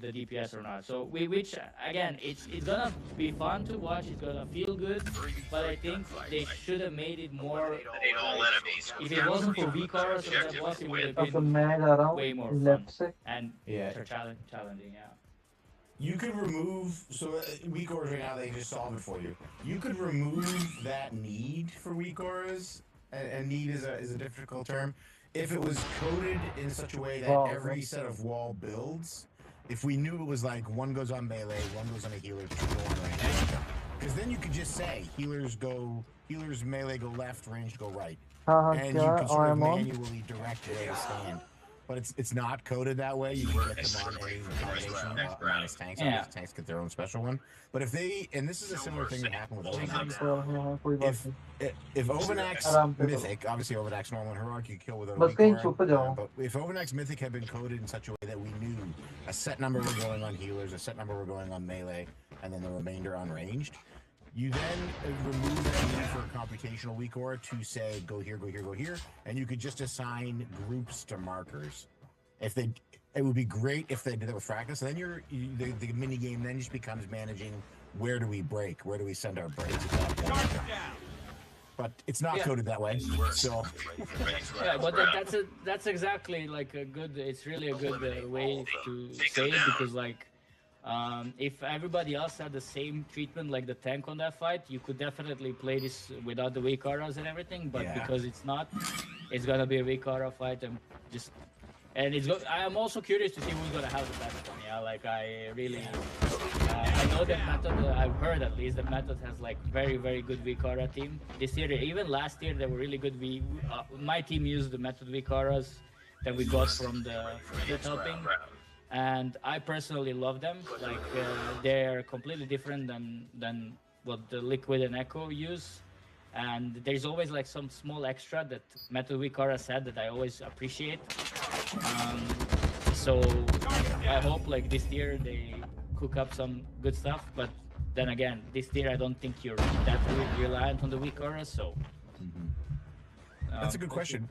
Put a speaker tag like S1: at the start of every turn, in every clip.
S1: the DPS or not. So which again, it's gonna be fun to watch. It's gonna feel good, but I think they should have made it more. If it wasn't for VCars or that boss, it would have
S2: the
S1: been
S2: mag around
S1: way more fun
S2: left side.
S1: and
S3: Yeah.
S1: challenging. Yeah.
S3: You could remove, so weak auras right now, they just solve it for you. You could remove that need for weak auras, and need is a difficult term, if it was coded in such a way that every set of wall builds, if we knew it was like one goes on melee, one goes on a healer, two go on range. Because then you could just say, healers melee go left, range go right. And you could sort of manually direct where to stand. But it's not coded that way. You can get them on any combination minus tanks.
S1: Yeah.
S3: Tanks get their own special one. But if they, and this is a similar thing that happened with Overnax. If Overnax Mythic, obviously Overnax normal and heroic, you kill with a weak aura, but if Overnax Mythic had been coded in such a way that we knew a set number were going on healers, a set number were going on melee, and then the remainder on ranged, you then remove that need for a computational weak aura to say go here, go here, go here, and you could just assign groups to markers. It would be great if they did that with Fractus. And then the mini game then just becomes managing where do we break, where do we send our breaks. But it's not coded that way. So
S1: yeah, but that's exactly like a good. It's really a good way to say it, because like. If everybody else had the same treatment like the tank on that fight, you could definitely play this without the weak auras and everything. But because it's not, it's gonna be a weak aura fight, and I am also curious to see who's gonna have the best one. Yeah, like I really, I know that Method. I've heard at least that Method has like very good weak aura team this year. Even last year they were really good. My team used the Method weak auras that we got from the helping. And I personally love them. Like they're completely different than what the Liquid and Echo use. And there's always like some small extra that Metal Weak Aura said that I always appreciate. So I hope like this year they cook up some good stuff. But then again, this year I don't think you're that reliant on the Weak Aura. So
S3: that's a good question.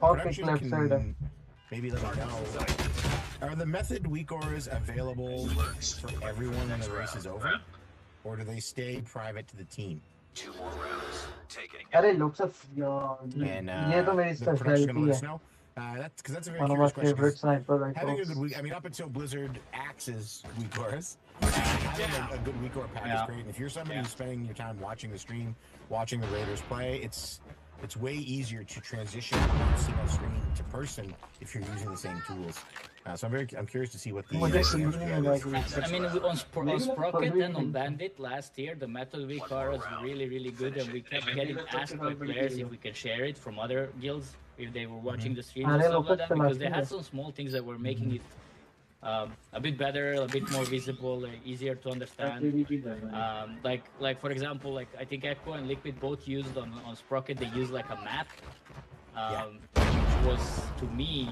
S3: Maybe let me know. Are the Method weak auras available for everyone when the race is over? Or do they stay private to the team?
S4: 2 more rounds. Taking.
S2: अरे लोग सब
S3: And
S2: ये तो मेरी specialty है.
S3: That's a very
S2: One of my
S3: curious question.
S2: favorite sniper
S3: Having a
S2: rifles.
S3: good week, I mean, up until Blizzard axes weak auras, having a good weak aura pack is great. And if you're somebody who's spending your time watching the stream, watching the Raiders play, it's way easier to transition from single screen to person if you're using the same tools. So I'm curious to see what the.
S1: I mean, on Sprocket and on Bandit last year, the Metal weak aura is really good, and we kept getting asked by players if we can share it from other guilds if they were watching the stream and stuff like that, because they had some small things that were making it a bit better, a bit more visible, easier to understand. Like for example, like I think Echo and Liquid both used on Sprocket, they used like a map, which was to me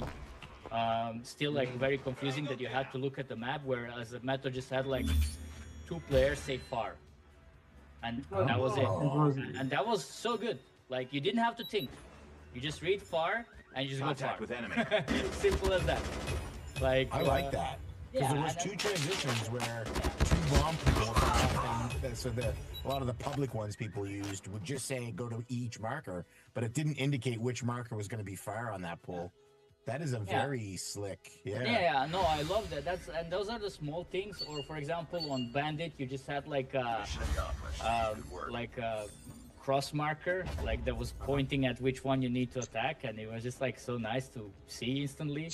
S1: still like very confusing that you had to look at the map, whereas the meta just had like 2 players say far, and that was it. And that was so good. Like you didn't have to think, you just read far and you just go far.
S4: With enemy.
S1: Simple as that. Like
S3: I like that. Because there was 2 transitions where 2 bomb people, so a lot of the public ones people used would just say go to each marker, but it didn't indicate which marker was going to be fire on that pool. That is a very slick,
S1: no, I love that. And those are the small things. Or for example, on Bandit, you just had like a cross marker, like that was pointing at which one you need to attack, and it was just like so nice to see instantly.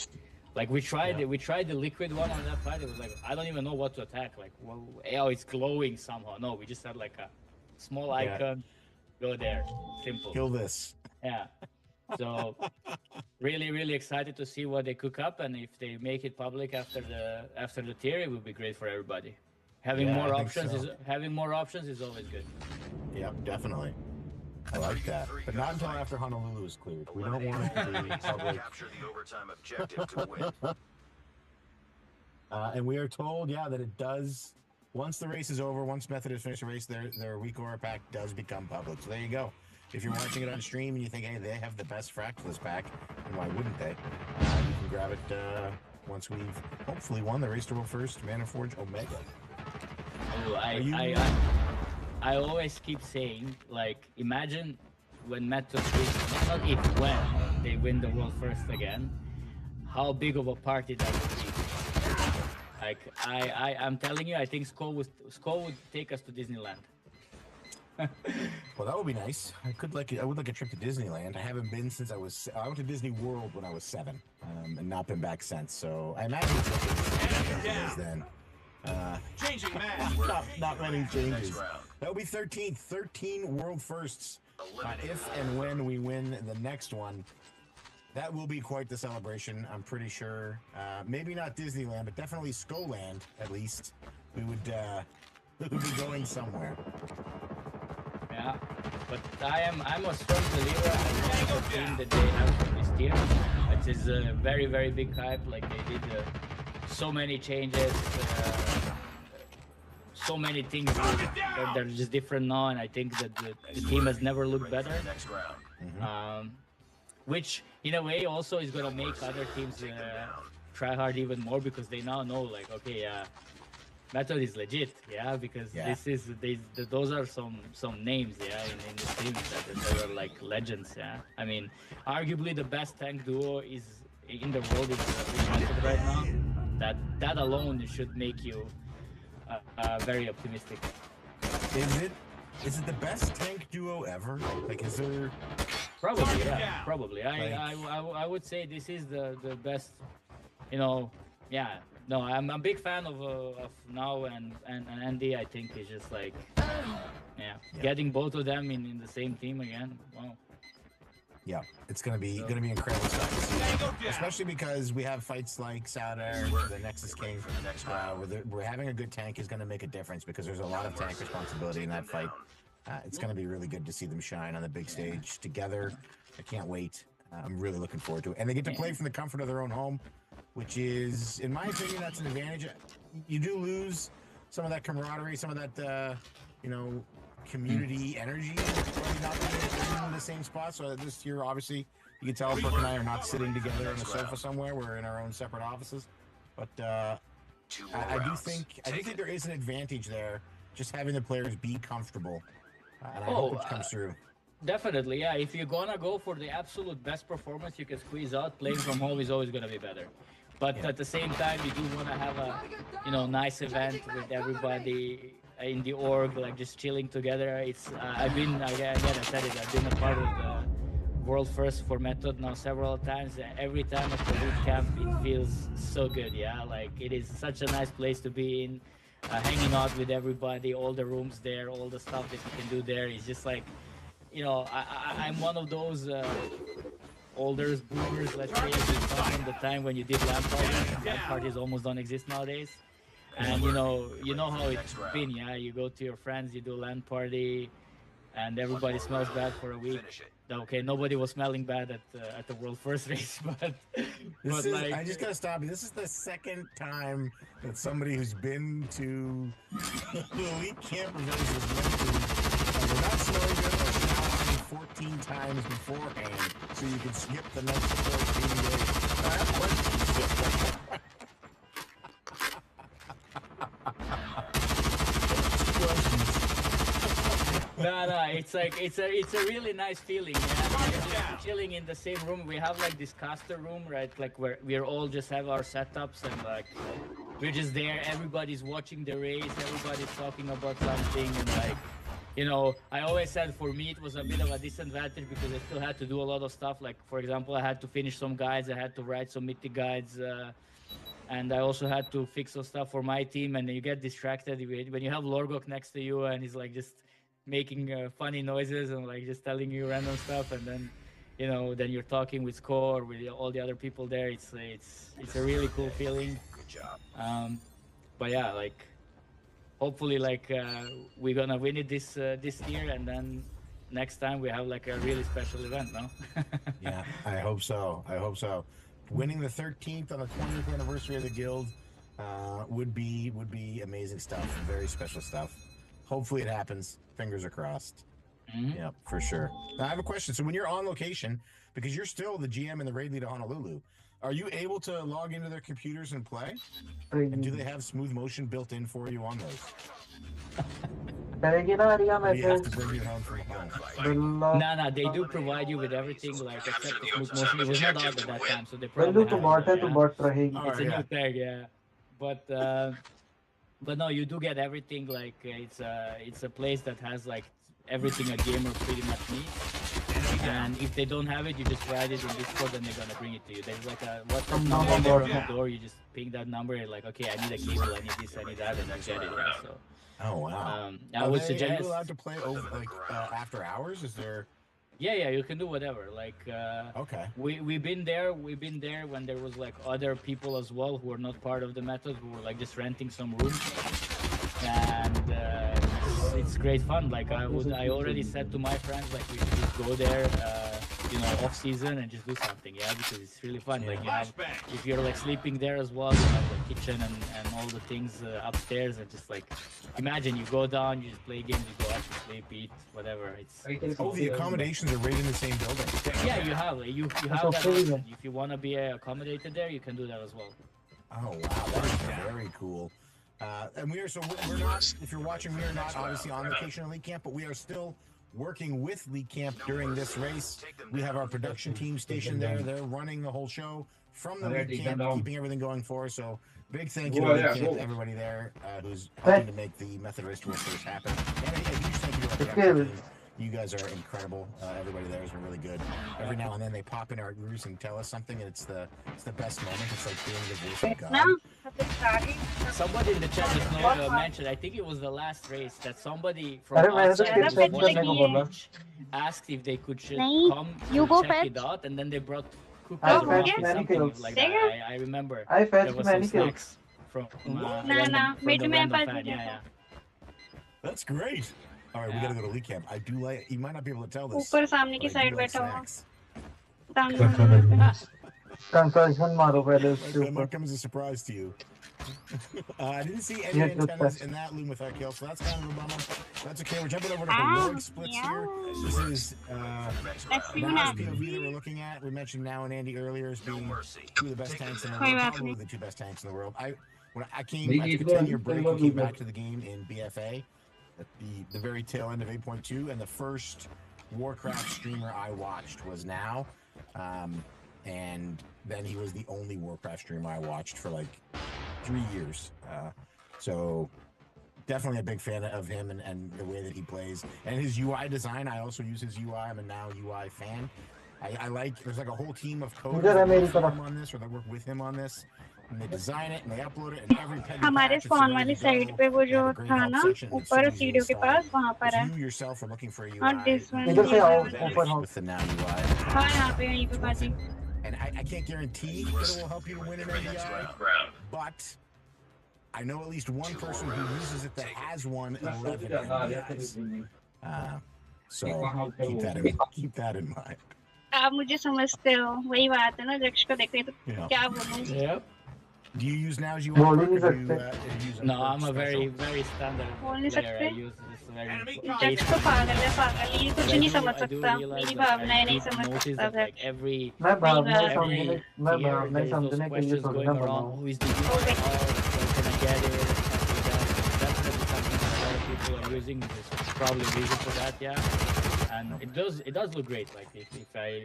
S1: Like we tried the Liquid one on that fight. It was like I don't even know what to attack. Like, well, it's glowing somehow. No, we just had like a small icon. Go there, simple.
S3: Kill this.
S1: Yeah. So really excited to see what they cook up, and if they make it public after the tier, it will be great for everybody. Having more options is always good.
S3: Yep, definitely. I like that, but not until after Honolulu is cleared. We don't want it to be public.
S4: Capture the overtime objective to win.
S3: And we are told, that it does. Once the race is over, once Method has finished the race, their weak aura pack does become public. So there you go. If you're watching it on stream and you think, hey, they have the best Fractus pack, then why wouldn't they? You can grab it once we've hopefully won the Race to World First Mana Forge Omega.
S1: Oh, I always keep saying, like, imagine when Method wins, not if, when they win the World First again, how big of a party that would be. Like, I'm telling you, I think Skull would take us to Disneyland.
S3: Well, that would be nice. I would like a trip to Disneyland. I haven't been since I went to Disney World when I was 7, and not been back since. So I imagine it's like it was then.
S4: Changing man.
S3: Not many changes. That would be 13 world firsts. If and when we win the next one, that will be quite the celebration. I'm pretty sure. Maybe not Disneyland, but definitely Skullland. At least we would be going somewhere.
S1: Yeah, but I'm a strong believer in the team that they have for this year. It is a very, very big hype. Like, they did so many changes, so many things that they're just different now, and I think that the team has never looked better. Which in a way also is gonna make other teams try hard even more, because they now know, like, okay, Method is legit, yeah, because those are some names, yeah, in this team that are like legends, yeah. I mean, arguably the best tank duo is in the world is Method right now. That alone should make you very optimistic.
S3: Is it the best tank duo ever? Like, is there?
S1: Probably, yeah, probably. I would say this is the best, you know, yeah. No, I'm a big fan of Now and Andy. I think is just like, yeah, getting both of them in the same team again. Wow.
S3: Yeah, it's gonna be incredible stuff to see, especially because we have fights like Saturday, the Nexus King, where having a good tank is gonna make a difference, because there's a lot of tank responsibility in that fight. It's gonna be really good to see them shine on the big stage together. I can't wait. I'm really looking forward to it, and they get to play from the comfort of their own home, which is, in my opinion, that's an advantage. You do lose some of that camaraderie, some of that, you know, community energy, not being in the same spot. So this year, obviously, you can tell Brooke and I are not sitting together on a sofa somewhere. We're in our own separate offices. But I do think there is an advantage there, just having the players be comfortable, and I hope it comes through.
S1: Definitely, yeah. If you're gonna go for the absolute best performance you can squeeze out, playing from home is always gonna be better. But at the same time, you do want to have a, you know, nice event with everybody in the org, like just chilling together. It's I've been, again, I said it, I've been a part of the World First for Method now several times. Every time at the boot camp, it feels so good. Yeah, like it is such a nice place to be in, hanging out with everybody, all the rooms there, all the stuff that you can do there. It's just like, you know, I'm one of those older boomers, let's say, from the time when you did LAN parties. LAN parties almost don't exist nowadays. And you know how it's been, yeah. You go to your friends, you do LAN party, and everybody smells bad for a week. Okay, nobody was smelling bad at the World First race, but like,
S3: I just gotta stop you. This is the second time that somebody who's been to the elite camp races we're not smelling good or showering 14 times beforehand, so you can skip the next 14 days.
S1: No, it's like it's a really nice feeling. Yeah, chilling in the same room. We have like this caster room, right? Like where we're all just have our setups, and like we're just there. Everybody's watching the race. Everybody's talking about something, and like, you know, I always said for me it was a bit of a disadvantage because I still had to do a lot of stuff. Like, for example, I had to finish some guides. I had to write some mythic guides. And I also had to fix some stuff for my team. And you get distracted when you have Lorgok next to you, and he's like just making funny noises and like just telling you random stuff, and then, you know, then you're talking with Score, with all the other people there. It's a really cool feeling.
S4: Good job.
S1: But yeah, like hopefully like we're gonna win it this year, and then next time we have like a really special event, no?
S3: Yeah, I hope so. Winning the 13th on the 20th anniversary of the guild would be amazing stuff. Very special stuff. Hopefully it happens. Fingers are crossed. Yep, for sure. Now, I have a question. So when you're on location, because you're still the GM and the raid lead of Honolulu, Are you able to log into their computers and play? And do they have smooth motion built in for you on those? Or do you have to bring your own free home?
S1: No, they do provide you with everything, like except the smooth motion. It was not out at that time, so they probably have it. It's a new tag, yeah. But no, you do get everything. Like it's a place that has like everything a gamer pretty much needs. And if they don't have it, you just write it in Discord, and they're gonna bring it to you. There's like a WhatsApp number on the door. You just ping that number, and like, okay, I need a cable, I need this, I need that, and you get it. Yeah, so.
S3: Oh wow!
S1: I would suggest.
S3: Are you allowed to play after hours? Is there?
S1: Yeah, you can do whatever. Like,
S3: okay.
S1: We've been there when there was like other people as well who were not part of the method, who were like just renting some rooms, and it's great fun. Like I already said to my friends, like we should just go there, off season and just do something, yeah, because it's really fun. Like you have, if you're like sleeping there as well, you have the kitchen and all the things upstairs, and just like imagine you go down, you just play games, you go out to sleep, eat, whatever. It's
S3: the accommodations are right in the same building.
S1: Yeah, you have that option. If you want to be accommodated there, you can do that as well.
S3: Oh wow, that is very cool. And we're not, if you're watching, we are not obviously on location in League Camp, but we are still working with League Camp during this race. We have our production team stationed there. They're running the whole show from the League Camp, keeping everything going for us. So big thank you to League Camp, to everybody there who's helping to make the Method Race to Race happen. And a huge thank you to our production team. You guys are incredible. Everybody there has been really good. Every now and then they pop in our groups and tell us something, and it's the best moment. It's like being the voice of God.
S1: Somebody in the chat just mentioned, I think it was the last race, that somebody from outside asked if they could come to check it out, and then they brought cookies or something like that. I remember there was some snacks from random fan. Yeah.
S3: That's great. All right, we gotta go to League Camp. I do like. You might not be able to tell this.
S5: ऊपर सामने की side बैठा हुआ
S2: Concussion मारो पहले उसके
S3: That might come as a surprise to you. I didn't see any antennas in that Lumithar kill, so that's kind of a bummer. That's okay. We're jumping over to heroic splits here. This is Now's POV that we're looking at. We mentioned Now and Andy earlier as being two of the best tanks in the world, probably the two best tanks in the world. When I came, I took a 10-year break and came back to the game in BFA. At the very tail end of 8.2, and the first Warcraft streamer I watched was Now, and then he was the only Warcraft streamer I watched for like 3 years. So definitely a big fan of him and the way that he plays and his UI design. I also use his UI. I'm a Now UI fan. I like. There's like a whole team of coders that work for him on this, or that work with him on this. And they design it and they upload it, and every
S5: हमारे phone वाली side पे वो जो था ना ऊपर सीढ़ियों के पास वहाँ पर है.
S3: You yourself are looking for a UI.
S5: Not this one.
S2: इधर से आओ ऊपर हो.
S3: With the Now UI.
S5: हाँ यहाँ पे यहीं पे बाजी.
S3: And I can't guarantee that it will help you win an MDI, but I know at least one person who uses it that has won 11 MDIs. So keep that in mind.
S5: आप मुझे समझते हो, वही बात है ना. जक्ष को देखते तो क्या बोलूँ?
S1: Yep.
S3: Do you use Now's UI? No,
S1: I'm a very standard player. I use this very
S5: जक्ष तो पागल है. ये कुछ नहीं समझ सकता. मेरी भावनाएं नहीं समझ सकता.
S1: Like every
S2: मैं भावनाएं समझने के लिए सोचना पड़ा.
S1: Who is the user? How can I get it? That's something a lot of people are using. There's probably a reason for that, yeah. And it does look great. Like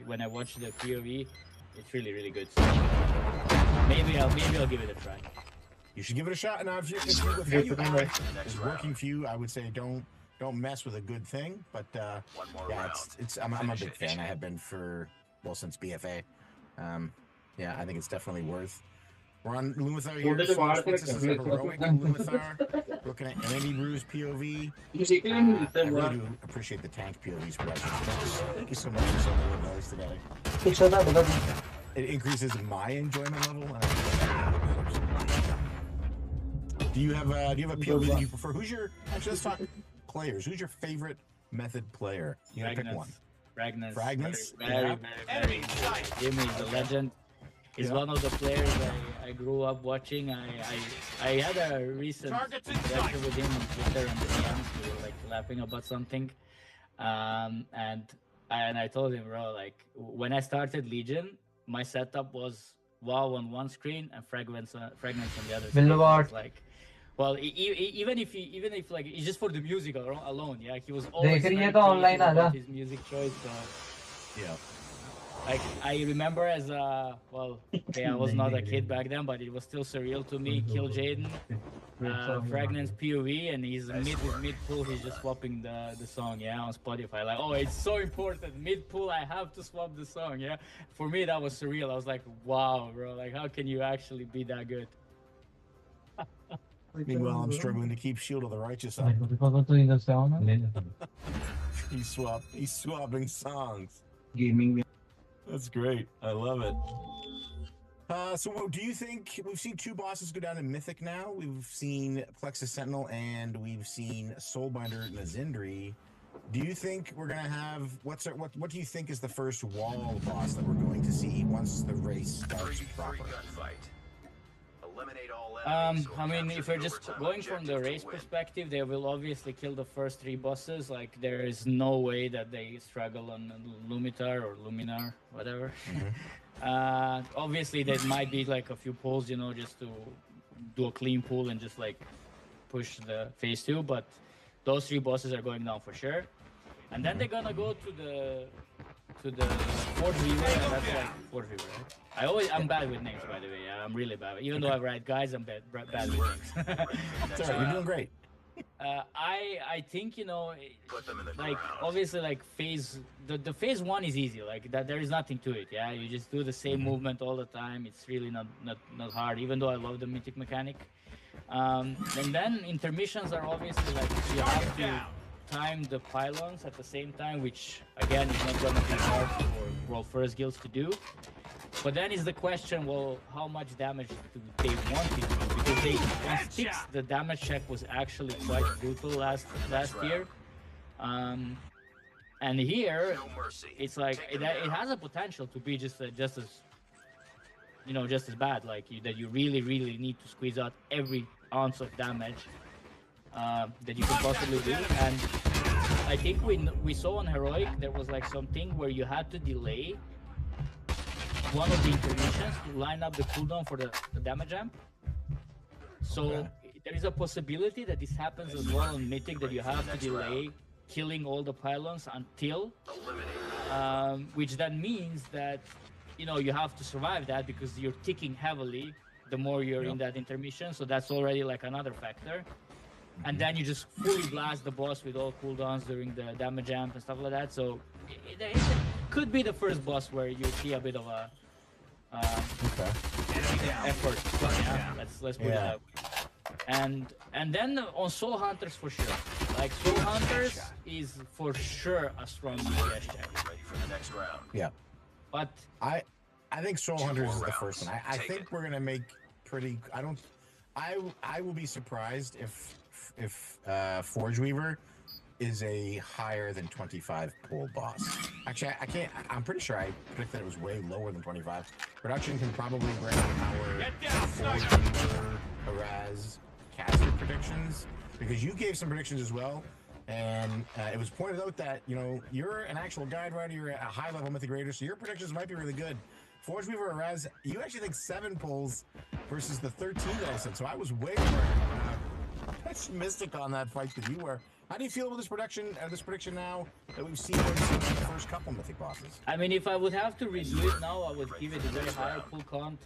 S1: when I watch the POV, it's really good. So maybe I'll give it a try.
S3: You should give it a shot. Now, if UI is working for you, I would say don't mess with a good thing. But yeah, I'm a big fan. I have been since BFA. Yeah, I think it's definitely worth. We're on Lumithar here. This is a heroic Lumithar. Looking at Andy Brew's POV. I really do appreciate the tank POVs production. Thank you so much for sending the noise today. It increases my enjoyment level. Do you have a POV that you prefer? Actually, let's talk players. Who's your favorite Method player? You gotta pick one.
S1: Fragnance. Very. Jimmy is a legend. He's one of the players I grew up watching. I had a recent interaction with him on Twitter and the DMs. We were like laughing about something, and I told him, bro, like when I started Legion, my setup was WoW on one screen and Fragments on the other screen. It's like, well, even if like it's just for the music alone, yeah, he was always very creative about his music choice.
S3: Yeah.
S1: Like I remember as a okay, I was not a kid back then, but it was still surreal to me. Kill Jaden, Fragment's POV, and he's mid pool. He's just swapping the song, yeah, on Spotify. Like, oh, it's so important. Mid pool, I have to swap the song, yeah. For me, that was surreal. I was like, wow, bro. Like, how can you actually be that good?
S3: Meanwhile, I'm struggling to keep Shield of the Righteous up. He's swapping songs. Gaming. That's great. I love it. So do you think we've seen two bosses go down in Mythic now? We've seen Plexus Sentinel and we've seen Soulbinder Nazindri. Do you think we're gonna have what do you think is the first wall boss that we're going to see once the race starts proper?
S1: I mean, if we're just going from the race perspective, they will obviously kill the first 3 bosses. Like, there is no way that they struggle on Lumitar or Luminar, whatever. Mm-hmm. Obviously, there might be like a few pulls, you know, just to do a clean pull and just like push the phase 2. But those 3 bosses are going down for sure. And then they're gonna go to the Forge Weaver, and that's like Forge Weaver, right? I'm bad with names, by the way. I'm really bad. Even though I write guys, I'm bad with names.
S3: That's all right. You're doing great.
S1: I think, you know, like obviously like the phase 1 is easy. Like that, there is nothing to it. Yeah, you just do the same movement all the time. It's really not hard. Even though I love the mythic mechanic. And then intermissions are obviously like you have to time the pylons at the same time, which again is not going to be hard for World First guilds to do. But then is the question, well, how much damage do they want to do? Because on Styx, the damage check was actually quite brutal last year. And here, it's like it has a potential to be just as bad. Like that you really need to squeeze out every ounce of damage that you could possibly do. And I think we saw on Heroic there was like something where you had to delay one of the intermissions to line up the cooldown for the damage amp. So there is a possibility that this happens as well on Mythic, that you have to delay killing all the pylons until, which then means that, you know, you have to survive that because you're ticking heavily the more you're in that intermission. So that's already like another factor. And then you just fully blast the boss with all cooldowns during the damage amp and stuff like that. So it could be the first boss where you see a bit of a effort. Yeah, let's put it that way. And then on Soul Hunters for sure. Like Soul Hunters is for sure a strong DPS check.
S3: Yeah.
S1: But
S3: I think Soul Hunters is the first one. I think we're gonna make pretty. I will be surprised if Forge Weaver is a higher than 25 pull boss. Actually, I can't. I'm pretty sure I predicted it was way lower than 25. Production can probably bring our Forge Weaver, Haraz, caster predictions, because you gave some predictions as well, and it was pointed out that, you know, you're an actual guide writer, you're a high level mythic raider, so your predictions might be really good. Forge Weaver, Haraz, you actually think 7 pulls versus the 13 that I said, so I was way more pessimistic on that fight than you were. How do you feel about this prediction now that we've seen the first couple mythic bosses?
S1: I mean, if I would have to redo it now, I would give it a very higher pull count,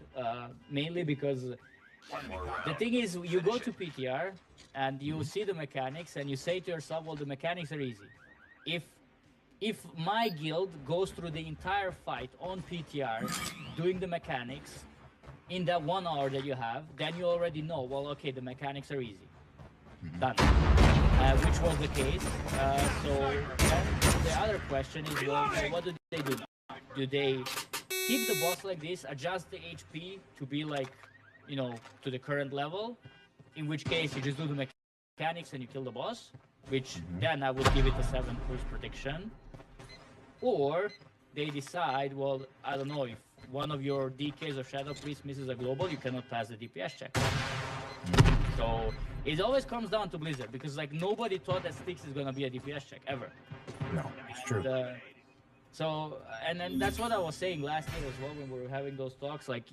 S1: mainly because the thing is, you go to PTR and you see the mechanics and you say to yourself, well, the mechanics are easy. If my guild goes through the entire fight on PTR doing the mechanics in that 1 hour that you have, then you already know, well, okay, the mechanics are easy. Done. Which was the case. So then the other question is, well, what do they do now? Do they keep the boss like this, adjust the HP to be like, you know, to the current level, in which case you just do the mechanics and you kill the boss, which then I would give it a 7 push prediction. Or they decide, well, I don't know, if one of your DKs or Shadow Priest misses a global, you cannot pass the DPS check. So it always comes down to Blizzard, because like nobody thought that Styx is gonna be a DPS check ever.
S3: No, it's true.
S1: So, and then that's what I was saying last year as well when we were having those talks. Like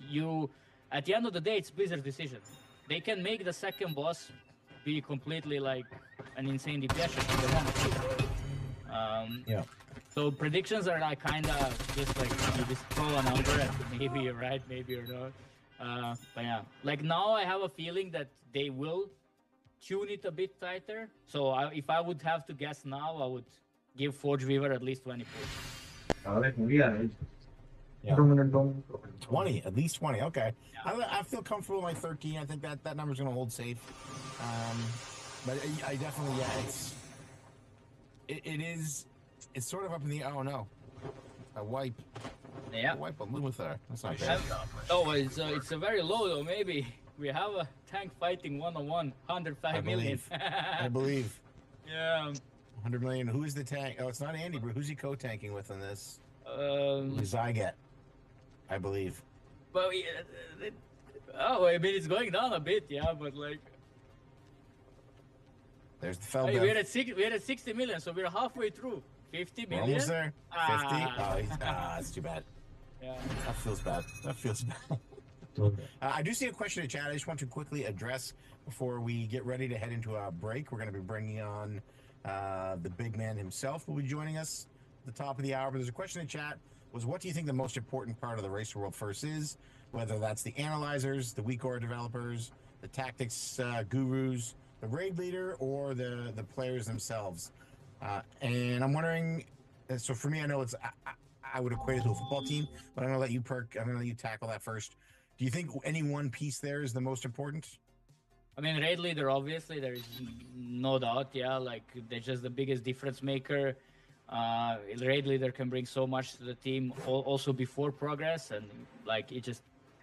S1: at the end of the day, it's Blizzard's decision. They can make the second boss be completely like an insane DPS if they want to.
S3: Yeah.
S1: So predictions are like kind of just like you just throw a number and maybe you're right, maybe you're not. But yeah, like now I have a feeling that they will tune it a bit tighter. So if I would have to guess now, I would give Forge Weaver at least 20 points.
S3: Yeah. 20, at least 20. Okay. Yeah. I feel comfortable with my 13. I think that number's going to hold safe. But I definitely, it's sort of up in the, oh no, a wipe.
S1: Yeah.
S3: A wipe a Luther. That's not bad.
S1: Oh, it's a very low though. Maybe we have a tank fighting 1-on-1, 105 million.
S3: I believe.
S1: Yeah.
S3: 100 million. Who is the tank? Oh, it's not Andy, but who's he co-tanking with in this? Zyget, I believe.
S1: But I mean, it's going down a bit, yeah. But like,
S3: there's the fell.
S1: Hey, we had 60 million, so we're halfway through. 50 million.
S3: We're almost there. 50. That's too bad.
S1: Yeah.
S3: That feels bad. I do see a question in chat. I just want to quickly address before we get ready to head into a break. We're going to be bringing on the big man himself. Will be joining us at the top of the hour. But there's a question in chat. What do you think the most important part of the Race World First is? Whether that's the analyzers, the weak order developers, the tactics gurus, the raid leader, or the players themselves. And I'm wondering. So for me, I know I would equate it to a football team, but I'm gonna let you tackle that first. Do you think any one piece there is the most important?
S1: I mean, raid leader, obviously, there is no doubt. Yeah, like they're just the biggest difference maker. Raid leader can bring so much to the team, also before progress, and like it just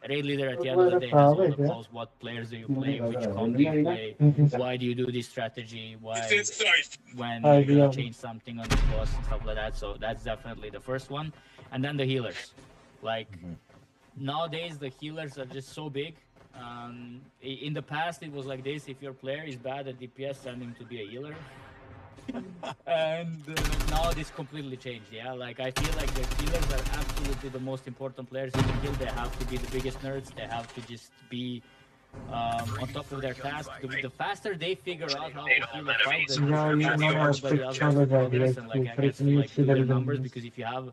S1: raid leader at the end of the day has all the calls. What players do you play? Which comp do you play? Why do you do this strategy? When you're gonna change something on the boss and stuff like that. So that's definitely the first one, and then the healers. Like nowadays, the healers are just so big. In the past, it was like this: if your player is bad at DPS, send him to be a healer. And now this completely changed. Yeah, like I feel like the healers are absolutely the most important players in the guild. They have to be the biggest nerds. They have to just be on top of their task. The faster they figure out how to heal a fight, the faster everybody else has progress. And like I guess like do their numbers, because if you have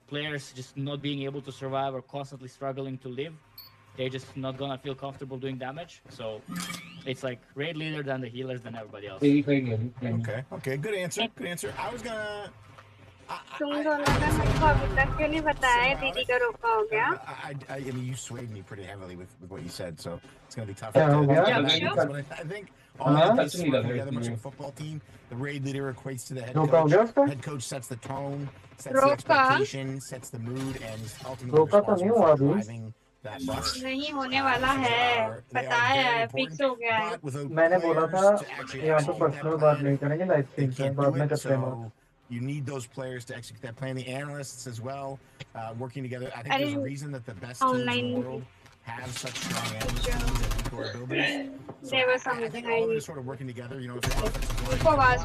S1: players just not being able to survive or constantly struggling to live, they're just not gonna feel comfortable doing damage. So it's like raid leader, then the healers, then everybody else.
S3: Okay, good answer. I was gonna. I mean, you swayed me pretty heavily with what you said, so it's gonna be tough. But I think all of this together makes a football team. The raid leader equates to the head coach. Head coach sets the tone, sets the expectation, sets the mood, and is ultimately responsible for driving that bus.
S5: नहीं होने वाला है, पता है, fix हो गया है.
S2: मैंने बोला था यहाँ पे पर्सनल बात नहीं करेंगे, लाइव स्ट्रीम पे बाद में करते हैं.
S3: You need those players to execute that plan. The analysts as well, working together. I think there's a reason that the best teams in the world have such strong analyst teams and weak abilities. So I think all of them are sort of working together. You know, if your offensive line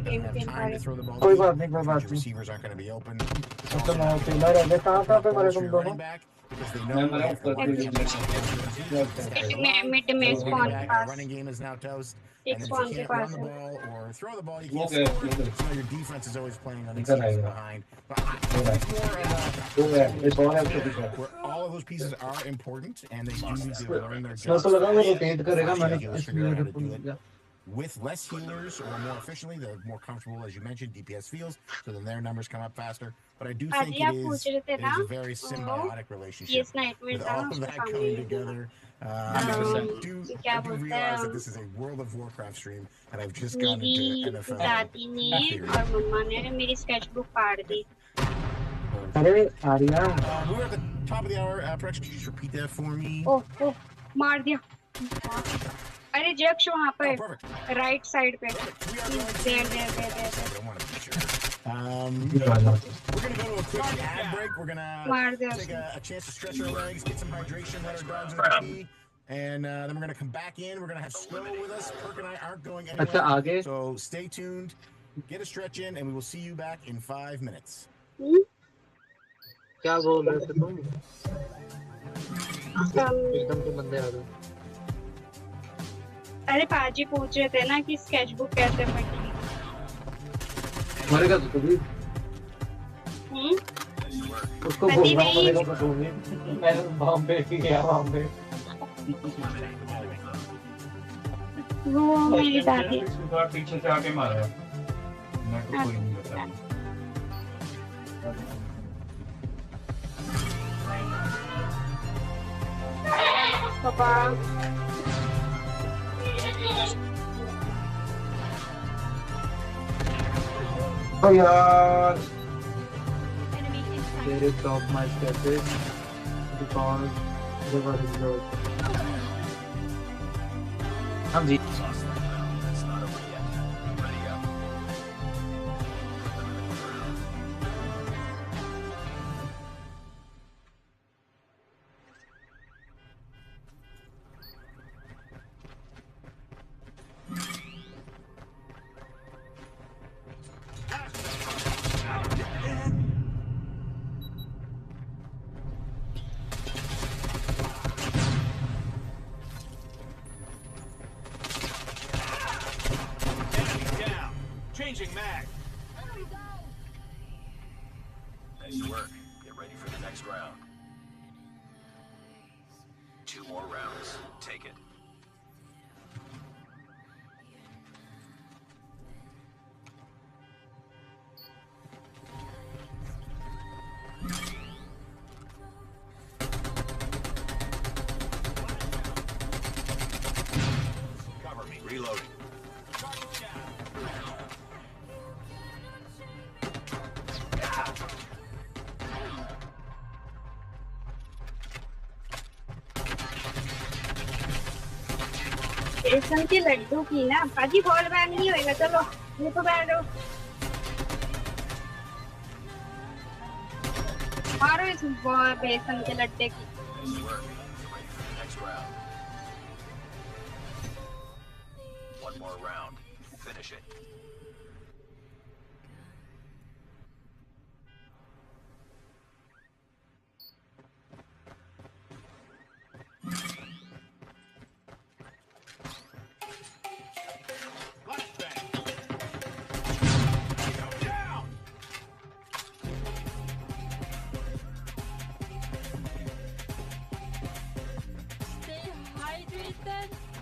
S3: have time to throw the ball, your receivers aren't going to be open. Running back, because they know they have to running game is now toast. And if you can't run the ball or throw the ball, you can't score. So your defense is always playing on these teams behind. But it's more where all of those pieces are important, and they do need to learn their jobs. With less healers or more efficiently, they're more comfortable, as you mentioned, DPS feels, so then their numbers come up faster. But I do think it is a very symbiotic relationship with all of that coming together. I do realize that this is a World of Warcraft stream, and I've just gone into NFL. We're at the top of the hour. Perhaps could you just repeat that for me?
S5: मार दिया. अरे जक्ष वहाँ पे right side पे.
S3: We're going to go to a quick ad break. We're going to take a chance to stretch our legs, get some hydration, let our dogs in the pee, and then we're going to come back in. We're going to have Slow with us. Perk and I aren't going anywhere. So stay tuned, get a stretch in, and we will see you back in 5 minutes.
S2: क्या बोल रहे थे तुम? एकदम से बंदे आ गए।
S5: अरे पाजी पूछ रहे थे ना कि स्केचबुक कैसे फटी।
S2: मरेगा तो कभी? उसको बोलना पड़ेगा तो दूंगी। मैं बॉम्बे गया बॉम्बे।
S5: वो मेरी दादी।
S2: पीछे से आके मारा। मैं तो कोई नहीं बता।
S5: पापा।
S2: Oh yaar. They stop my steps because they were ignored. हम जीत।
S4: Changing mag.
S6: Nice work. Get ready for the next round. 2 more rounds. Take it. Cover me. Reloading.
S5: बेसन के लड्डू की ना पाजी बॉल बैन नहीं होएगा। चलो ये तो बैन हो। मारो इस बेसन के लड्डे की।
S6: One more round. Finish it.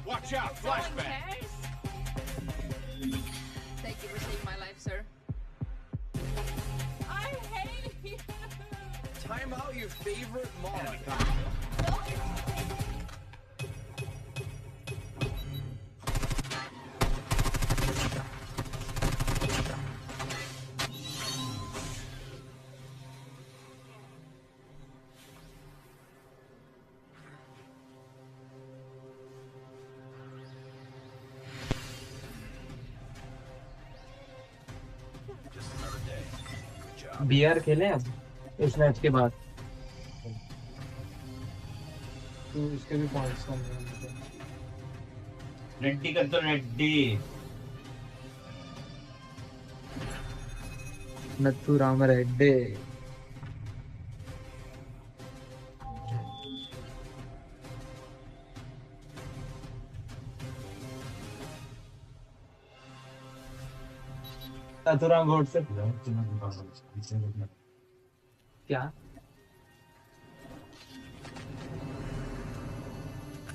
S4: Watch out, flashbang.
S7: Thank you for saving my life, sir. I hate you.
S4: Time out your favorite mod.
S2: BR खेले अब इस मैच के बाद। तो इसके भी पॉइंट्स कम हैं।
S8: रेड्डी कर दो रेड्डी।
S2: नथु राम रेड्डी। नथुराम घोट से क्या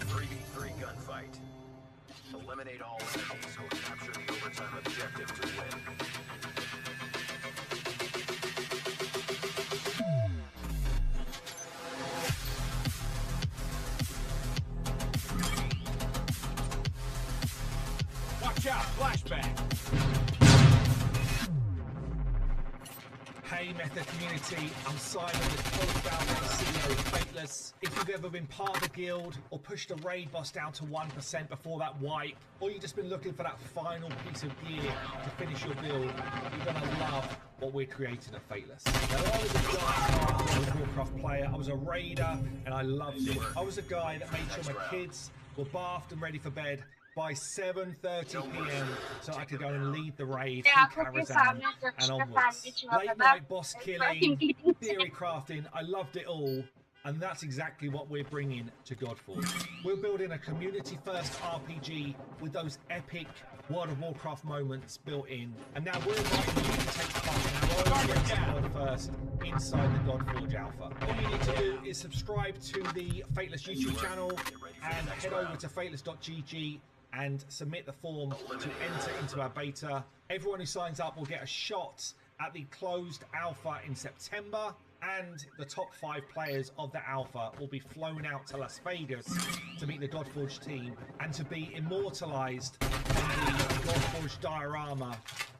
S6: 3v3 gunfight. Eliminate all enemies or capture the overtime objective to win.
S4: Watch out, flashbang. Hey Method community, I'm Simon, the co-founder and CEO of Fateless. If you've ever been part of the guild or pushed a raid boss down to 1% before that wipe, or you've just been looking for that final piece of gear to finish your build, you're going to love what we're creating at Fateless. Now, I was a die-hard World of Warcraft player, I was a raider, and I loved it. I was a guy that made sure my kids were bathed and ready for bed by 7:30 p.m. so I could go and lead the raid through Karazhan and onwards. Late night boss killing, theory crafting, I loved it all. And that's exactly what we're bringing to Godforge. We're building a community-first RPG with those epic World of Warcraft moments built in. And now we're inviting you to take part in our own race to God first inside the Godforge Alpha. All you need to do is subscribe to the Fateless YouTube channel and head over to fateless.gg and submit the form to enter into our beta. Everyone who signs up will get a shot at the closed alpha in September, and the top 5 players of the alpha will be flown out to Las Vegas to meet the Godforge team and to be immortalized in the Godforge diorama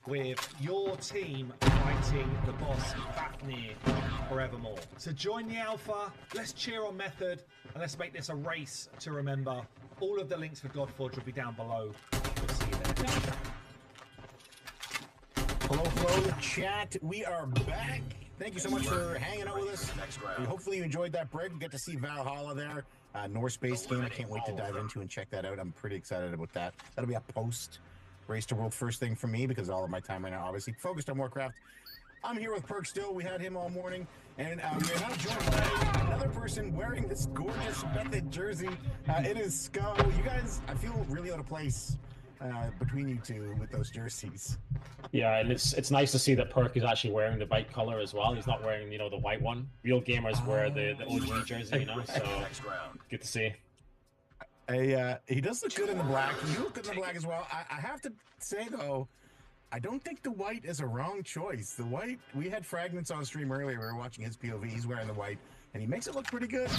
S4: with your team fighting the boss Fafnir forevermore. So join the alpha, let's cheer on Method, and let's make this a race to remember. All of the links for Godforge will be down below. We'll see you there.
S3: Hello, chat. We are back. Thank you so much for hanging out with us. Hopefully you enjoyed that break. We get to see Valhalla there. Norse-based game. I can't wait to dive into and check that out. I'm pretty excited about that. That'll be a post Race to World first thing for me because all of my time right now obviously focused on Warcraft. I'm here with Perk still. We had him all morning. And we're now joined by another person wearing this gorgeous Method jersey. It is Skull. You guys, I feel really out of place between you two with those jerseys.
S8: Yeah, and it's nice to see that Perk is actually wearing the white color as well. He's not wearing, the white one. Real gamers wear the OG jersey, so good to see.
S3: He does look good in the black. You look good in the black as well. I have to say, though, I don't think the white is a wrong choice. The white, we had Fragments on stream earlier. We were watching his POV. He's wearing the white, and he makes it look pretty good.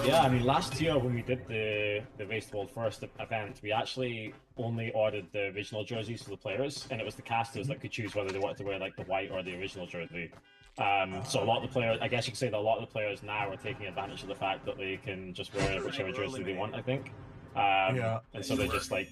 S8: Yeah, I mean, last year when we did the Race to the World first event, we actually only ordered the original jerseys for the players, and it was the casters that could choose whether they wanted to wear like the white or the original jersey. So a lot of the players, I guess you could say that a lot of the players now are taking advantage of the fact that they can just wear whichever jersey they want, I think. And so they're just like,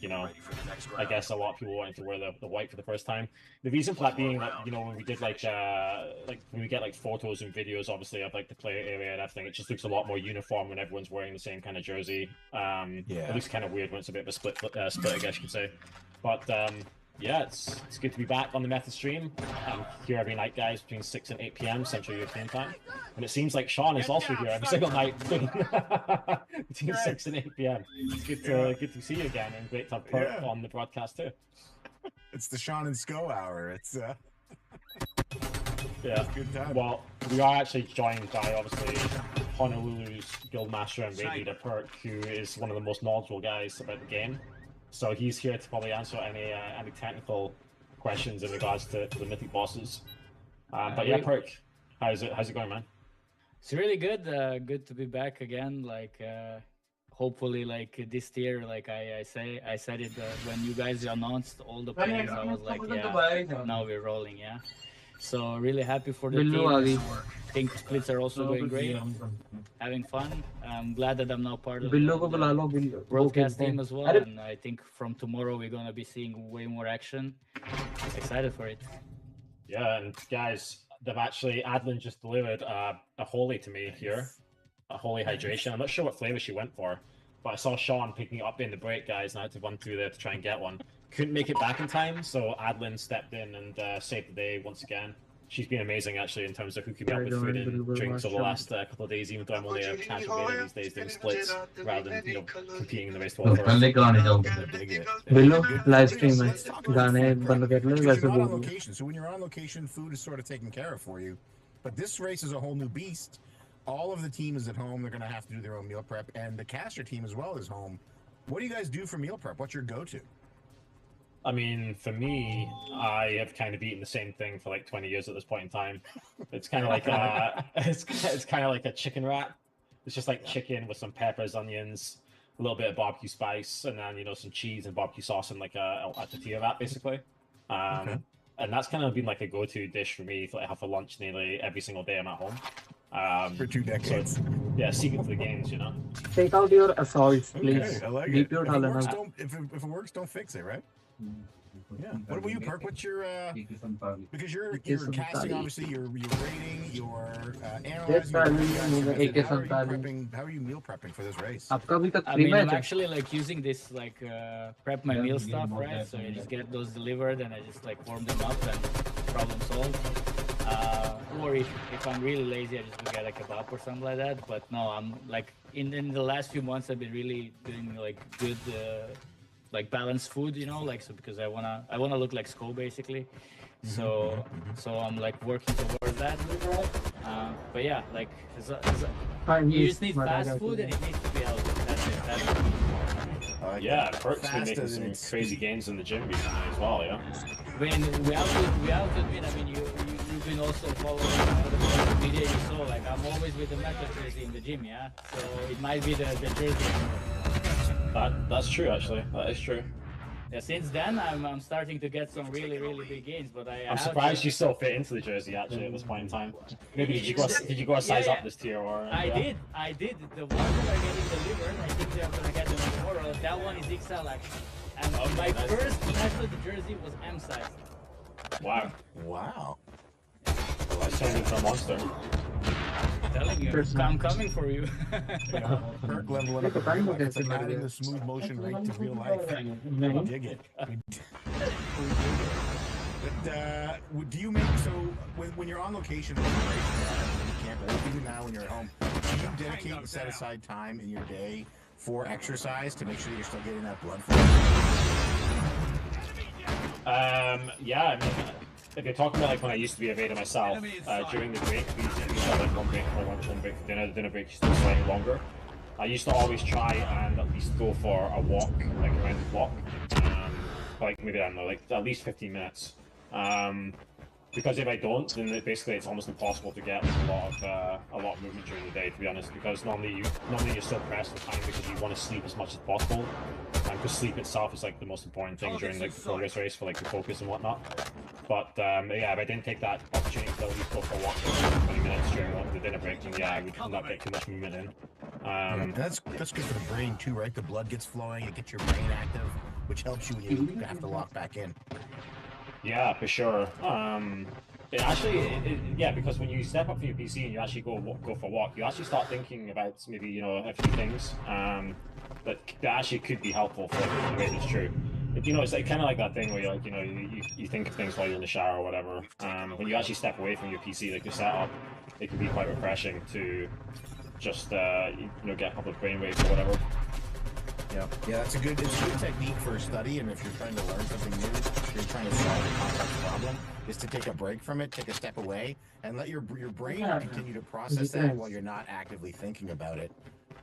S8: I guess a lot of people wanting to wear the white for the first time. The reason for that being that, when we did like when we get like photos and videos, obviously of like the player area and everything, it just looks a lot more uniform when everyone's wearing the same kind of jersey. It looks kind of weird when it's a bit of a split, I guess you could say. But yeah, it's good to be back on the Method stream. I'm here every night, guys, between 6 and 8 p.m. Central European time. And it seems like Sean is also here every single night between 6 and 8 p.m. It's good to see you again, and great to have Perk on the broadcast too.
S3: It's the Sean and Sco hour. It's
S8: yeah.
S3: Good time.
S8: Well, we are actually joined by obviously Honolulu's Guildmaster and Raid Leader Perk, who is one of the most knowledgeable guys about the game. So he's here to probably answer any technical questions in regards to the mythic bosses. But yeah, Perk, how's it going, man?
S1: It's really good. Good to be back again. Like, hopefully, like this year, like I said it when you guys announced all the players. I was like, yeah, now we're rolling, yeah. So really happy for the team. I think splits are also going great. Having fun. I'm glad that I'm now part of the broadcast team as well. And I think from tomorrow we're gonna be seeing way more action. Excited for it.
S8: Yeah, and guys, they've actually Adlin just delivered a Holy to me here, a Holy Hydration. I'm not sure what flavor she went for, but I saw Sean picking it up in the break, guys, and I had to run through there to try and get one. Couldn't make it back in time, so Adlin stepped in and saved the day once again. She's been amazing, actually, in terms of hooking me up with food and drinks over the last couple of days, even though I'm only a casual gamer these days doing splits, rather than, competing in the Race to World first.
S2: live stream
S3: on location, so when you're on location, food is sort of taken care of for you. But this race is a whole new beast. All of the team is at home. They're going to have to do their own meal prep, and the caster team as well is home. What do you guys do for meal prep? What's your go-to?
S8: I mean, for me, I have kind of eaten the same thing for like 20 years at this point in time. It's kind of like it's kind of like a chicken wrap. It's just like chicken with some peppers, onions, a little bit of barbecue spice, and then some cheese and barbecue sauce and like a tortilla wrap, basically. And that's kind of been like a go-to dish for me that I have for lunch nearly every single day I'm at home.
S3: For 2 decades.
S8: So, yeah, secret to the games,
S2: Take out your assaults, please.
S3: Okay, I like it. If it works, don't fix it, right? Yeah. What about you, Perk? What's your because you're casting, obviously, you're rating, you're analyzing. How are you meal prepping for this race?
S1: I mean, I'm actually like using this like prep my meal stuff, right? So I just get those delivered and I just like warm them up and problem solved. Or if I'm really lazy, I just go get a kebab or something like that. But no, I'm like in the last few months I've been really doing like good like balanced food, you know, like so because I wanna look like Sko basically. So I'm like working towards that. But yeah, like you just need fast food and it needs to be healthy. That's it. That's it.
S8: Yeah, Perk's been making some crazy gains in the gym recently as well, yeah.
S1: I mean, we have to admit, I mean, you've been also following the media, you saw, like, I'm always with the Meta jersey in the gym, yeah? So it might be the jersey.
S8: That's true, actually. That is true.
S1: Yeah, since then, I'm starting to get some really big gains, but
S8: I'm surprised you still fit into the jersey, actually, at this point in time. Maybe did you go a size up this tier, or?
S1: I did. The ones that are getting delivered, I think they're gonna get them tomorrow. That one is XL, actually. And my first match of the jersey was M size.
S8: Wow.
S3: Wow.
S8: I turned into a monster.
S1: I'm telling you, I'm coming for you.
S3: Perk leveling up. It's like adding the smooth motion rate to real life. We dig it. But do you make when you're on location, when you can't, or even now when you're at home, do you dedicate and set aside time in your day for exercise to make sure you're still getting that blood flow?
S8: Yeah, I mean, if you're talking about like when I used to be a Vader myself, during the break, we used to have like one break for dinner. The dinner break used to be slightly longer. I used to always try and at least go for a walk, like around the block, like maybe I don't know, like at least 15 minutes. Because if I don't, then basically it's almost impossible to get a lot of movement during the day, to be honest. Because normally you're so pressed for time because you want to sleep as much as possible, and because sleep itself is like the most important thing during like the progress race for like the focus and whatnot. But yeah, if I didn't take that opportunity to at least go for a walk for 20 minutes during the dinner break, then yeah, I would not get too much movement in.
S3: And that's good for the brain too, right? The blood gets flowing, it gets your brain active, which helps you when you have to lock back in.
S8: Yeah, for sure. Yeah, because when you step up from your PC and you actually go for a walk, you actually start thinking about maybe, you know, a few things that actually could be helpful for the way it's true. But, you know, it's like kind of like that thing where you're like, you know, you think of things while you're in the shower or whatever. When you actually step away from your PC, like your setup, it can be quite refreshing to just you know, get a couple of brain waves or whatever.
S3: Yeah, it's a good technique for study, and if you're trying to learn something new, you're trying to solve a complex problem, is to take a break from it, take a step away, and let your brain continue to process that while you're not actively thinking about it,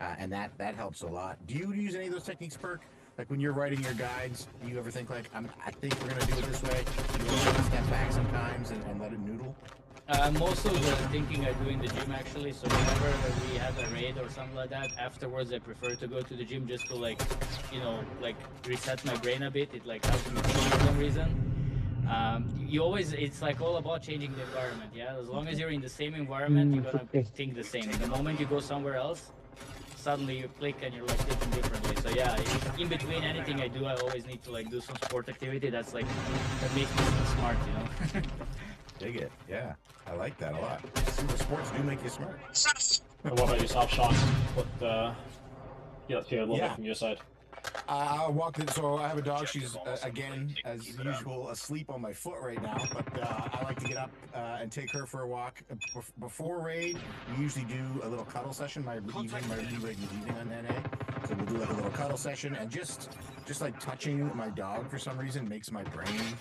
S3: and that helps a lot. Do you use any of those techniques, Perk? Like when you're writing your guides, do you ever think like, I think we're gonna do it this way? Do you ever step back sometimes and let it noodle?
S1: Most of the thinking I do in the gym actually, so whenever we have a raid or something like that, afterwards I prefer to go to the gym just to like, you know, like reset my brain a bit. It like helps me for some reason. You always, it's like all about changing the environment, yeah? As long as you're in the same environment, you're gonna think the same. The moment you go somewhere else, suddenly you click and you're like thinking differently. So yeah, in between anything I do, I always need to like do some sport activity. That's like, that makes me smart, you know?
S3: Dig it, yeah. I like that a lot. Sports do make you smart.
S8: What about yourself, Sean? What, yeah, let's hear a little bit from your side.
S3: I walked in, so I have a dog. She's, again, as usual, asleep on my foot right now, but I like to get up and take her for a walk. Before raid, we usually do a little cuddle session. My raid is evening on NA. So we'll do like a little cuddle session, and just like touching my dog for some reason makes my brain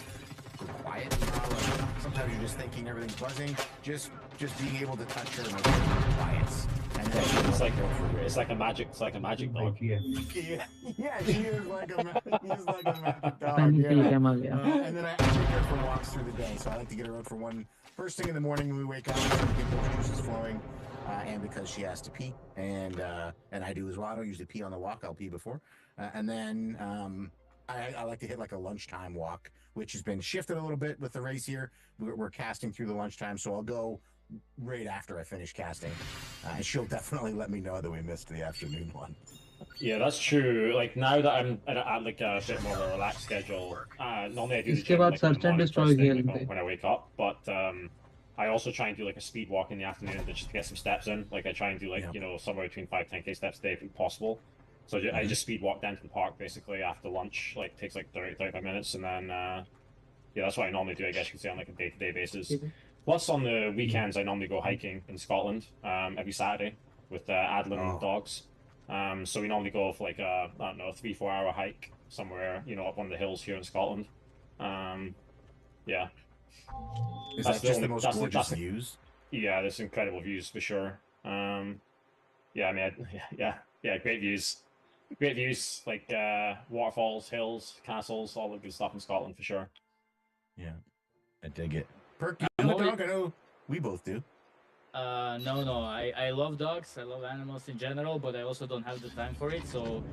S3: go quiet. You know, like sometimes you're just thinking everything's buzzing. Just being able to touch her, my brain quiets. And then
S8: it's like a magic dog.
S3: Yeah, she is like a magic dog. Yeah. And then I take her for walks through the day. So I like to get her out for one first thing in the morning when we wake up, so we get those juices flowing. And because she has to pee, and I do as well. I don't usually pee on the walk. I'll pee before, and then I like to hit like a lunchtime walk, which has been shifted a little bit with the race here. We're casting through the lunchtime, so I'll go right after I finish casting, and she'll definitely let me know that we missed the afternoon one.
S8: Yeah, that's true. Like now that I'm at like a bit more of a relaxed schedule, normally I do the
S2: इसके
S8: gym
S2: बाद
S8: like in the
S2: search and
S8: morning
S2: destroy
S8: first thing, like
S2: खेलते
S8: when I wake up. But I also try and do like a speed walk in the afternoon to just get some steps in. Like I try and do like somewhere between 5-10K steps a day if possible. So I just speed walk down to the park basically after lunch. Like takes like 30-35 minutes, and then yeah, that's what I normally do. I guess you could say on like a day-to-day basis. Plus on the weekends, I normally go hiking in Scotland every Saturday with Adlin dogs. So we normally go for like a, I don't know, 3-4 hour hike somewhere, up one of the hills here in Scotland. Yeah.
S3: Is that just the most gorgeous views?
S8: Yeah, there's incredible views for sure. Yeah, I mean, yeah, great views. Great views, like waterfalls, hills, castles, all the good stuff in Scotland for sure.
S3: Yeah, I dig it. Perk, you have a dog? I know we both do.
S1: No. I love dogs. I love animals in general, but I also don't have the time for it. So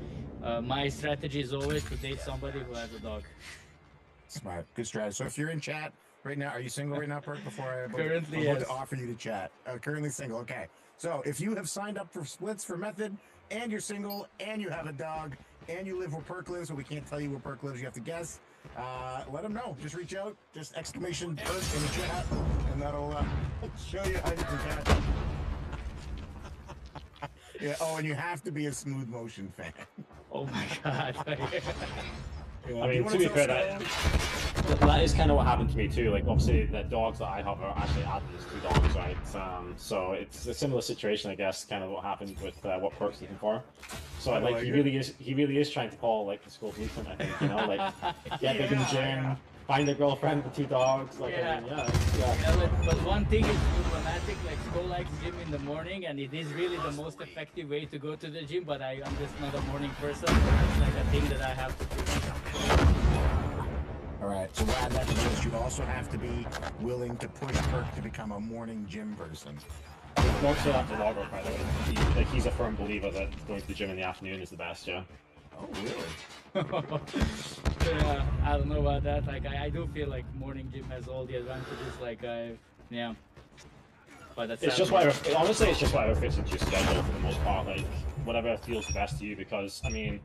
S1: my strategy is always to date somebody who has a dog.
S3: Smart. Good strategy. So if you're in chat right now, are you single right now, Perk? Before I'm
S1: Currently,
S3: about to offer you to chat. Currently single. Okay. So if you have signed up for splits for Method, and you're single, and you have a dog, and you live where Perk lives, so we can't tell you where Perk lives, you have to guess. Let them know. Just reach out. Just exclamation Perk in the chat, and that'll show you how you can catch. Yeah. Oh, and you have to be a Smooth Motion fan.
S1: Oh my god.
S8: I mean, to be fair, that is kind of what happened to me too. Like, obviously, the dogs that I have are actually Adam's 2 dogs, right? So it's a similar situation, I guess. Kind of what happened with what Perk's looking for. So like, he really is trying to follow like the school blueprint. I think like get big in the gym, find a girlfriend with 2 dogs. Like,
S1: yeah.
S8: I mean,
S1: But one thing is problematic. Like, Skull likes gym in the morning, and it is really the most effective way to go to the gym. But I'm just not a morning person. So that's like a thing that I have to do.
S3: All right, so we'll add that to the list. You also have to be willing to push Perk to become a morning gym person.
S8: Don't say that to Logger, by the way. He's a firm believer that going to the gym in the afternoon is the best, yeah.
S3: Oh, really?
S1: Yeah, I don't know about that. Like, I do feel like morning gym has all the advantages. Like, yeah. But that's
S8: it's just whatever. Honestly, it's just whatever fits into your schedule for the most part. Like, whatever feels best to you. Because I mean,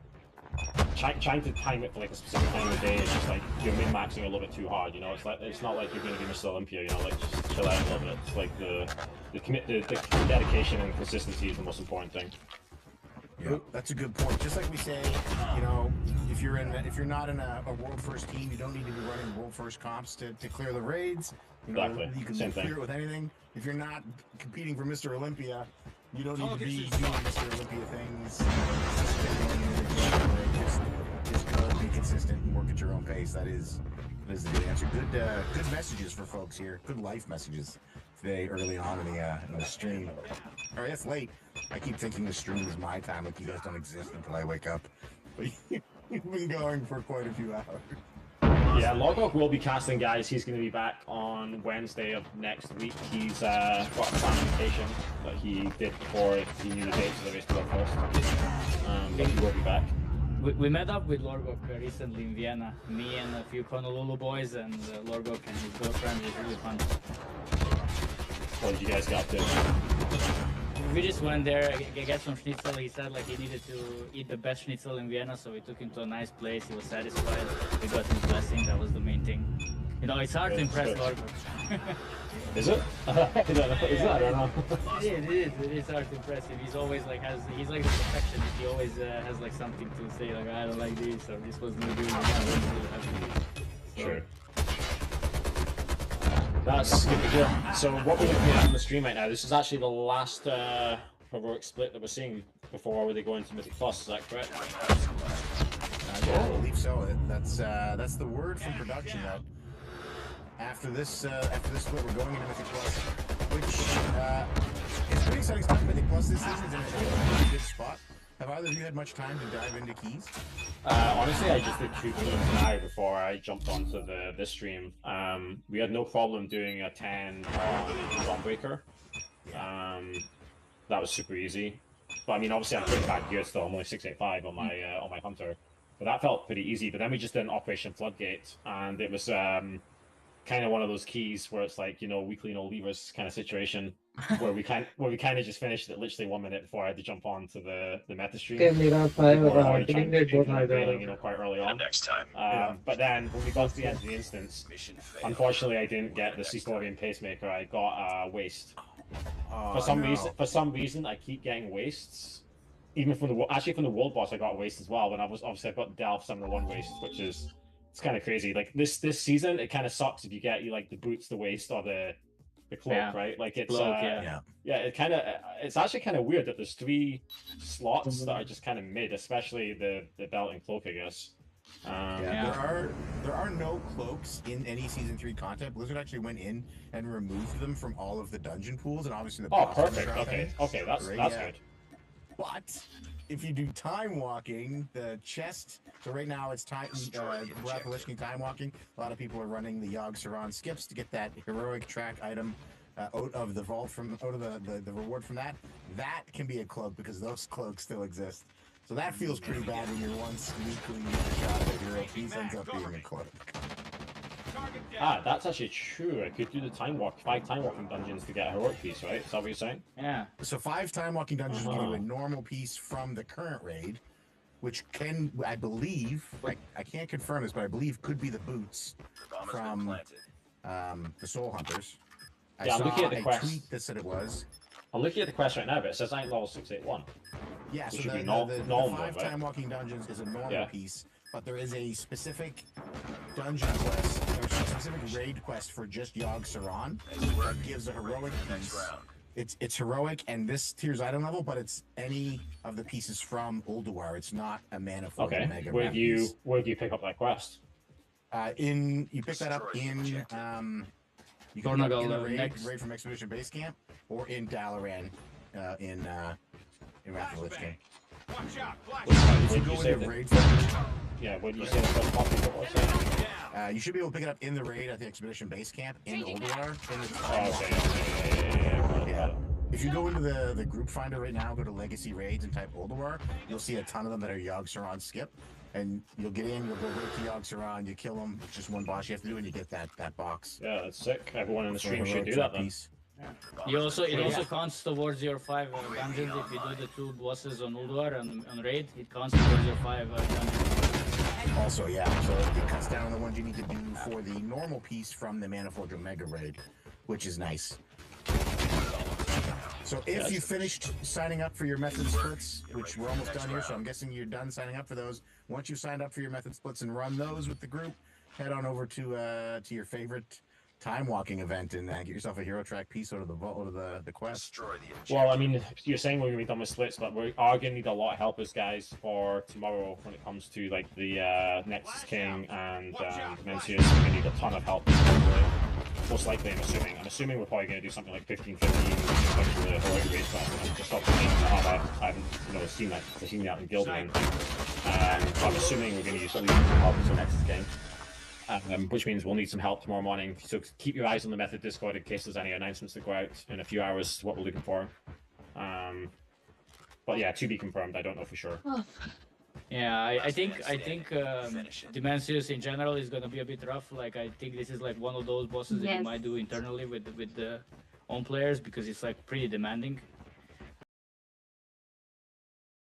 S8: trying to time it for like a specific time of the day is just like you're min-maxing a little bit too hard. It's not like you're going to be Mr. Olympia. Like, just chill out a little bit. It's like the dedication and consistency is the most important thing.
S3: Yeah, that's a good point. Just like we say, if you're not in a world first team, you don't need to be running world first comps to clear the raids.
S8: Exactly.
S3: You can clear it with anything. If you're not competing for Mr. Olympia, you don't need to be doing Mr. Olympia things. Just go, be consistent, and work at your own pace. That is the good answer. Good messages for folks here. Good life messages today, early on in the stream. All right, it's late. I keep thinking the stream is my time, like you guys don't exist until I wake up. But you've been going for quite a few hours.
S8: Yeah, Logok will be casting, guys. He's going to be back on Wednesday of next week. He's got a planned vacation that he did before he knew the dates of the race to first. But he will be back.
S1: We met up with Lorgok recently in Vienna. Me and a few Honolulu boys, and Lorgok and his girlfriend. It was really fun.
S8: What did you guys get up to?
S1: We just went there, get some schnitzel. He said like he needed to eat the best schnitzel in Vienna, so we took him to a nice place. He was satisfied. We got his blessing. That was the main thing. It's hard to impress Lorgok.
S8: Is it? I don't know.
S1: It is hard to impress him. He's always like he's like the perfectionist. He always has like something to say, like I don't like this or this was not doing
S8: Sure. That's good to hear. So what we're looking at on the stream right now, this is actually the last heroic split that we're seeing before they go into Mythic Plus, is that correct?
S3: Yeah, I believe so. That's the word from production that after this split we're going into Mythic Plus, which is pretty exciting stuff. Mythic Plus this season is in a really good spot. Have either of you had much time to dive into keys?
S8: Honestly, I just did 2 keys now before I jumped onto this stream. We had no problem doing a 10 on Dawnbreaker. That was super easy. But I mean, obviously I'm pretty bad gear still. I'm only 685 on my Hunter. But that felt pretty easy. But then we just did an Operation Floodgate, and it was kind of one of those keys where it's like, weekly no levers kind of situation. where we kind of just finished it literally 1 minute before I had to jump on to the meta stream.
S2: Okay, मेरा 5
S8: People were
S2: रहा
S8: already
S2: है,
S8: trying
S2: लेकिन
S8: to
S2: बहुत
S8: get
S2: high जा
S8: bailing,
S2: रहा है.
S8: quite early on.
S6: Next time.
S8: But then when we got to the end of the instance, unfortunately I didn't get the Seathorian pacemaker. I got waste. For some reason, I keep getting wastes. Even from the world boss, I got waste as well. When I got Delve 701 waste, which is it's kind of crazy. Like this season, it kind of sucks if you get the boots, the waste, or the cloak, right? Like it's
S1: Cloak,
S8: it's actually kind of weird that there's 3 slots that are just kind of mid, especially the belt and cloak, I guess.
S3: There are no cloaks in any season 3 content. Blizzard actually went in and removed them from all of the dungeon pools, and obviously the
S8: perfect. Okay, that's good.
S3: But if you do time walking, the chest. So right now it's time. We're at the Lich King time walking. A lot of people are running the Yogg Saron skips to get that heroic track item out of the vault out of the reward from that. That can be a cloak because those cloaks still exist. So that feels pretty bad when you're once weekly shot at hero piece ends up being a cloak.
S8: That's actually true. I could do the 5 time walking dungeons to get a heroic piece, right? Is that what you're saying?
S1: Yeah.
S3: So 5 time walking dungeons will give you a normal piece from the current raid, which can, I believe, I can't confirm this, but I believe could be the boots from the Soul Hunters.
S8: Yeah, I'm looking at the quest.
S3: Tweet that said it was.
S8: I'm looking at the quest right now, but it says I ain't level 681.
S3: Yeah, so the
S8: normal,
S3: 5
S8: right?
S3: time walking dungeons is a normal piece, but there is a specific dungeon quest, or a specific raid quest for just Yogg Saron that gives a heroic piece. It's heroic, and this tier's item level, but it's any of the pieces from Ulduar. It's not a Manifold Mega.
S8: Where do you pick up that quest?
S3: You pick that up in you can pick it up in the raid from Expedition Base Camp, or in Dalaran in Wrath of the Lich King. If you go into raid
S8: when you say the first copy,
S3: you should be able to pick it up in the raid at the Expedition Base Camp in Ulduar. If you go into the group finder right now, go to Legacy Raids and type Ulduar, you'll see a ton of them that are Yogg Saron skip. And you'll get in, you'll go right to Yogg Saron, you kill them, it's just one boss you have to do, and you get that box.
S8: Yeah, that's sick. Everyone in the stream should do that then.
S1: It also counts towards your 5 dungeons. If you do the 2 bosses on Ulduar and on raid, it counts towards your 5 dungeons.
S3: Also, yeah, so it cuts down on the ones you need to do for the normal piece from the Manifold Omega raid, which is nice. So if you finished signing up for your method splits, which we're almost done here, so I'm guessing you're done signing up for those. Once you've signed up for your method splits and run those with the group, head on over to your favorite time walking event and get yourself a hero track piece out of the quest.
S8: Well, I mean, you're saying we're gonna be done with splits, but we are gonna need a lot of helpers, guys, for tomorrow when it comes to like the Nexus King and Mencius. We're gonna need a ton of help. Most likely, I'm assuming we're probably gonna do something like 15-15 the heroic raid class. Just off the name I haven't seen that in Guild Lane. I'm assuming we're gonna use at least help until Nexus King. Which means we'll need some help tomorrow morning. So keep your eyes on the Method Discord in case there's any announcements that go out in a few hours. What we're looking for. But yeah, to be confirmed. I don't know for sure.
S1: Yeah, I think Dimensius in general is gonna be a bit rough. Like I think this is like one of those bosses that you might do internally with the own players because it's like pretty demanding.